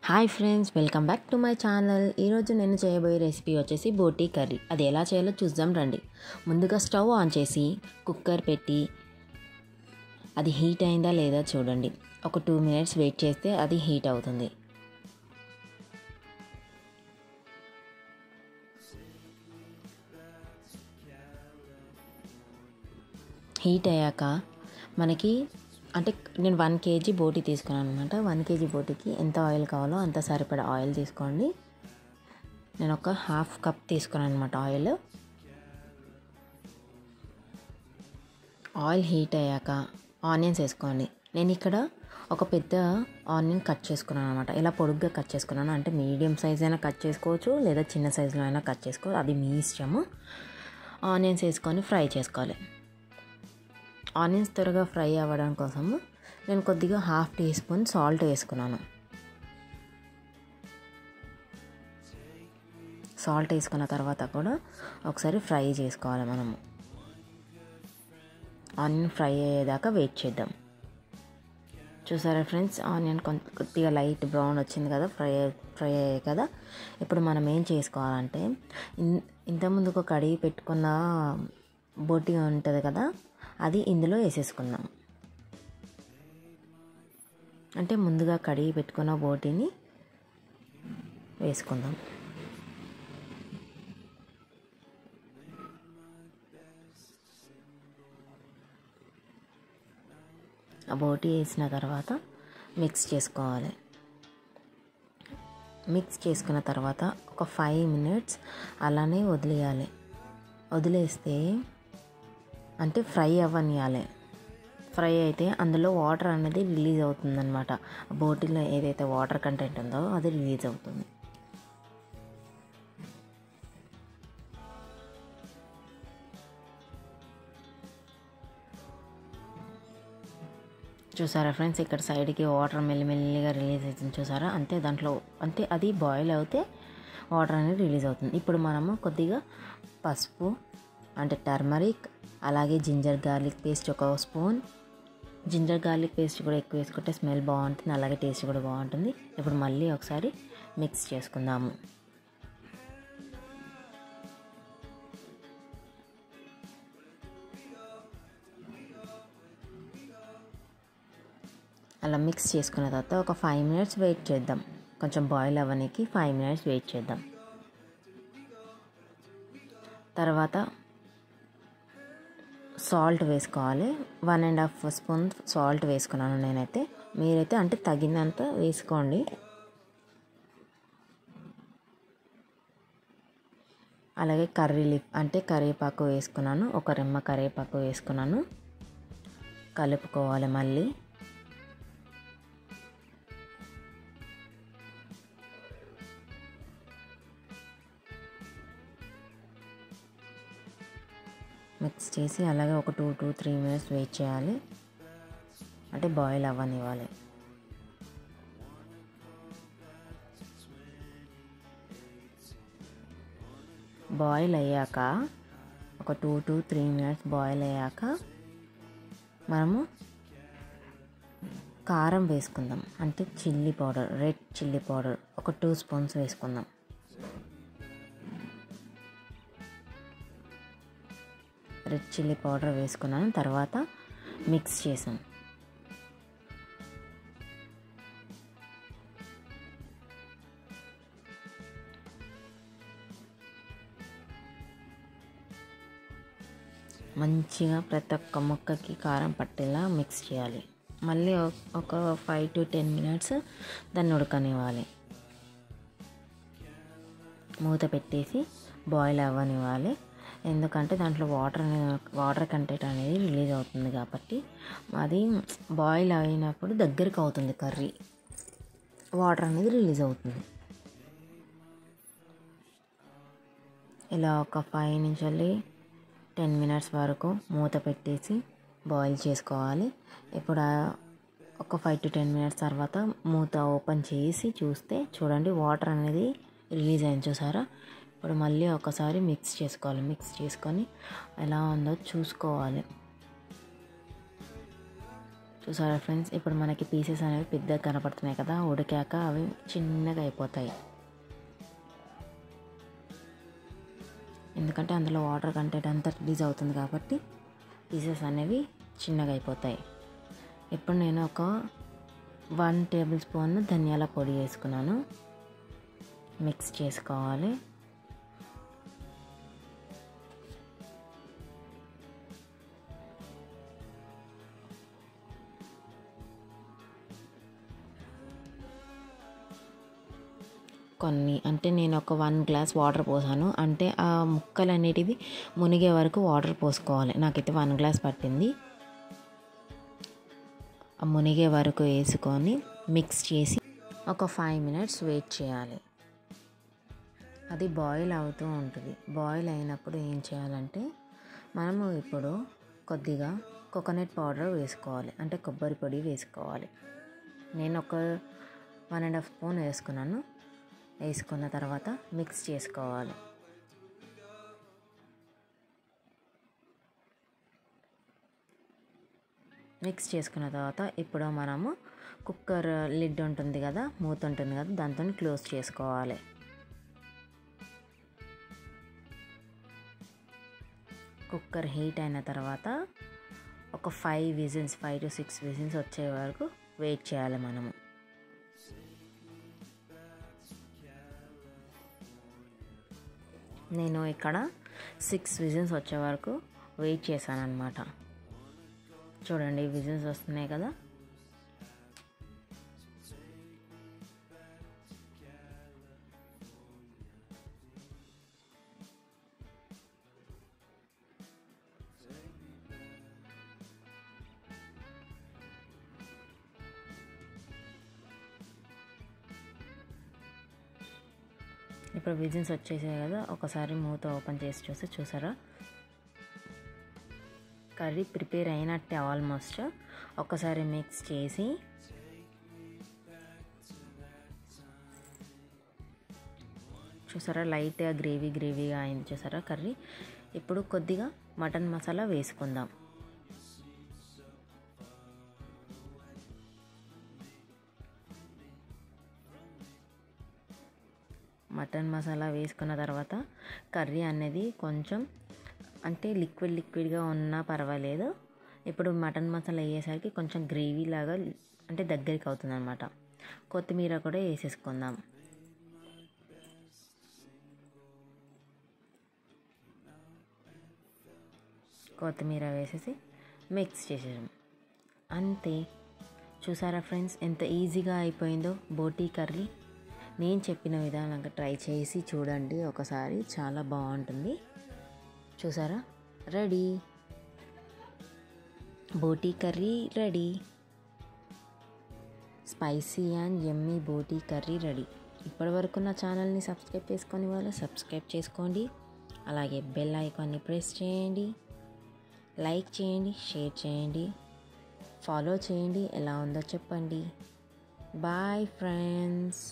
Hi friends, welcome back to my channel. ఈరోజు నేను చేయబోయే రెసిపీ వచ్చేసి బోటీ కర్రీ. అది ఎలా చేయాలో చూద్దాం రండి. ముందుగా స్టవ్ ఆన్ చేసి కుక్కర్ పెట్టి అది హీట్ అయిందా లేదా చూడండి. ఒక 2 minutes వెయిట్ చేస్తే అది హీట్ అవుతుంది. హీట్ అయ్యాక మనకి అంటే నేను 1 kg బోటీ తీసుకున్నాను అనమాట. 1 kg బోటీకి ఎంత ఆయిల్ కావాలో అంత సరిపడా ఆయిల్ తీసుకోండి. నేను ఒక 1/2 cup తీసుకున్నాను అనమాట ఆయిల్ హీట్ అయ్యాక ఆనియన్స్ వేసుకోండి. నేను ఇక్కడ ఒక పెద్ద ఆనియన్ కట్ చేసుకున్నాను అనమాట. ఇలా పొడుగ్గా కట్ చేసుకున్నాను. అంటే మీడియం సైజ్ అయినా కట్ చేసుకోవచ్చు, లేదా చిన్న సైజులో అయినా కట్ చేసుకోవచ్చు, అది మీ ఇష్టము. ఆనియన్స్ వేసుకొని ఫ్రై చేసుకోవాలి. ఆనియన్స్ త్వరగా ఫ్రై అవ్వడం కోసము నేను కొద్దిగా 1/2 teaspoon సాల్ట్ వేసుకున్నాను. సాల్ట్ వేసుకున్న తర్వాత కూడా ఒకసారి ఫ్రై చేసుకోవాలి. మనము ఆనియన్ ఫ్రై అయ్యేదాకా వెయిట్ చేద్దాం. చూసారా ఫ్రెండ్స్, ఆనియన్ కొద్దిగా లైట్ బ్రౌన్ వచ్చింది కదా, ఫ్రై అయ్యాయి కదా. ఇప్పుడు మనం ఏం చేసుకోవాలంటే, ఇంతకుముందుకు కడిగి పెట్టుకున్న బోటీ ఉంటుంది కదా, అది ఇందులో వేసేసుకుందాం. అంటే ముందుగా కడిగి పెట్టుకున్న బోటీని వేసుకుందాం. ఆ బోటీ వేసిన తర్వాత మిక్స్ చేసుకోవాలి. మిక్స్ చేసుకున్న తర్వాత ఒక 5 minutes అలానే వదిలేయాలి. వదిలేస్తే అంటే ఫ్రై అవ్వనియాలి. ఫ్రై అయితే అందులో వాటర్ అనేది రిలీజ్ అవుతుందన్నమాట. బోటీలో ఏదైతే వాటర్ కంటెంట్ ఉందో అది రిలీజ్ అవుతుంది. చూసారా ఫ్రెండ్స్, ఇక్కడ సైడ్కి వాటర్ మెల్లిమెల్లిగా రిలీజ్ అవుతుంది. చూసారా, అంతే అది బాయిల్ అవుతే వాటర్ అనేది రిలీజ్ అవుతుంది. ఇప్పుడు మనము కొద్దిగా పసుపు, అంటే టర్మరిక్, అలాగే జింజర్ గార్లిక్ పేస్ట్ ఒక స్పూన్. జింజర్ గార్లిక్ పేస్ట్ కూడా ఎక్కువ వేసుకుంటే స్మెల్ బాగుంటుంది, అలాగే టేస్ట్ కూడా బాగుంటుంది. ఇప్పుడు మళ్ళీ ఒకసారి మిక్స్ చేసుకుందాము. అలా మిక్స్ చేసుకున్న తర్వాత ఒక 5 minutes వెయిట్ చేద్దాం. కొంచెం బాయిల్ అవ్వడానికి 5 minutes వెయిట్ చేద్దాం. తర్వాత సాల్ట్ వేసుకోవాలి. 1.5 spoon సాల్ట్ వేసుకున్నాను నేనైతే. మీరైతే అంటే తగినంత వేసుకోండి. అలాగే కర్రీ లీఫ్ అంటే కరివేపాకు వేసుకున్నాను. ఒక రెమ్మ కరివేపాకు వేసుకున్నాను. కలుపుకోవాలి. మళ్ళీ మిక్స్ చేసి అలాగే ఒక 2 to 3 minutes వెయిట్ చేయాలి. అంటే బాయిల్ అవ్వనివ్వాలి. బాయిల్ అయ్యాక ఒక 2 to 3 minutes బాయిల్ అయ్యాక మనము కారం వేసుకుందాం. అంటే chilli powder, red chilli powder ఒక 2 spoons వేసుకుందాం. రెడ్ చిల్లీ పౌడర్ వేసుకున్నాను. తర్వాత మిక్స్ చేసాం. మంచిగా ప్రతి ఒక్క ముక్కకి కారం పట్టేలా మిక్స్ చేయాలి. మళ్ళీ ఒక 5 to 10 minutes దాన్ని ఉడకనివ్వాలి. మూత పెట్టేసి బాయిల్ అవ్వనివ్వాలి. ఎందుకంటే దాంట్లో వాటర్ కంటెంట్ అనేది రిలీజ్ అవుతుంది కాబట్టి అది బాయిల్ అయినప్పుడు దగ్గరికి అవుతుంది కర్రీ, వాటర్ అనేది రిలీజ్ అవుతుంది. ఇలా ఒక 5 నుంచి 10 minutes వరకు మూత పెట్టేసి బాయిల్ చేసుకోవాలి. ఇప్పుడు ఒక 5 to 10 minutes తర్వాత మూత ఓపెన్ చేసి చూస్తే చూడండి వాటర్ అనేది రిలీజ్ అయింది. చూసారా, ఇప్పుడు మళ్ళీ ఒకసారి మిక్స్ చేసుకోవాలి. మిక్స్ చేసుకొని ఎలా ఉందో చూసుకోవాలి. చూసారా ఫ్రెండ్స్, ఇప్పుడు మనకి పీసెస్ అనేవి పెద్దగా కనపడుతున్నాయి కదా, ఉడికాక అవి చిన్నగా అయిపోతాయి. ఎందుకంటే అందులో వాటర్ కంటెంట్ అంతా రిలీజ్ అవుతుంది కాబట్టి పీసెస్ అనేవి చిన్నగా అయిపోతాయి. ఇప్పుడు నేను ఒక 1 టేబుల్ స్పూన్ ధనియాల పొడి వేసుకున్నాను. మిక్స్ చేసుకోవాలి. అంటే నేను ఒక 1 గ్లాస్ వాటర్ పోసాను. అంటే ఆ ముక్కలు అనేటివి మునిగే వరకు వాటర్ పోసుకోవాలి. నాకైతే 1 గ్లాస్ పట్టింది. ఆ మునిగే వరకు వేసుకొని మిక్స్ చేసి ఒక 5 మినిట్స్ వెయిట్ చేయాలి. అది బాయిల్ అవుతూ ఉంటుంది. బాయిల్ అయినప్పుడు ఏం చేయాలంటే మనము ఇప్పుడు కొద్దిగా కోకోనట్ పౌడర్ వేసుకోవాలి, అంటే కొబ్బరి పొడి వేసుకోవాలి. నేను ఒక 1.5 స్పూన్ వేసుకున్నాను. వేసుకున్న తర్వాత మిక్స్ చేసుకోవాలి. మిక్స్ చేసుకున్న తర్వాత ఇప్పుడు మనము కుక్కర్ లిడ్ ఉంటుంది కదా, మూత ఉంటుంది కదా, దాంతో క్లోజ్ చేసుకోవాలి. కుక్కర్ హీట్ అయిన తర్వాత ఒక 5 to 6 విజిల్స్ వచ్చే వరకు వెయిట్ చేయాలి మనము. నేను ఇక్కడ 6 విజిల్స్ వచ్చే వరకు వెయిట్ చేశాను అన్నమాట. చూడండి, విజిల్స్ వస్తున్నాయి కదా. ఇప్పుడు విజిల్స్ వచ్చేసాయి కదా, ఒకసారి మూత ఓపెన్ చేసి చూసారా, కర్రీ ప్రిపేర్ అయినట్టే ఆల్మోస్ట్. ఒకసారి మిక్స్ చేసి చూసారా, లైట్గా గ్రేవీగా అయింది చూసారా కర్రీ. ఇప్పుడు కొద్దిగా మటన్ మసాలా వేసుకుందాం. మటన్ మసాలా వేసుకున్న తర్వాత కర్రీ అనేది కొంచెం అంటే లిక్విడ్గా ఉన్నా పర్వాలేదు. ఇప్పుడు మటన్ మసాలా వేసేసరికి కొంచెం గ్రేవీ లాగా అంటే దగ్గరికి అవుతుంది అన్నమాట. కొత్తిమీర కూడా వేసేసుకుందాం. కొత్తిమీర వేసేసి మిక్స్ చేసేసాం. అంతే. చూసారా ఫ్రెండ్స్, ఎంత ఈజీగా అయిపోయిందో బోటీ కర్రీ. నేను చెప్పిన విధానంగా ట్రై చేసి చూడండి ఒకసారి, చాలా బాగుంటుంది. చూసారా, రెడీ, బోటీ curry ready. Spicy and yummy బోటీ కర్రీ రెడీ. ఇప్పటివరకు నా ఛానల్ని సబ్స్క్రైబ్ చేసుకొని వాళ్ళు సబ్స్క్రైబ్ చేసుకోండి. అలాగే బెల్ ఐకాన్ని ప్రెస్ చేయండి, లైక్ చేయండి, షేర్ చేయండి, ఫాలో చేయండి. ఎలా ఉందో చెప్పండి. Boy friends.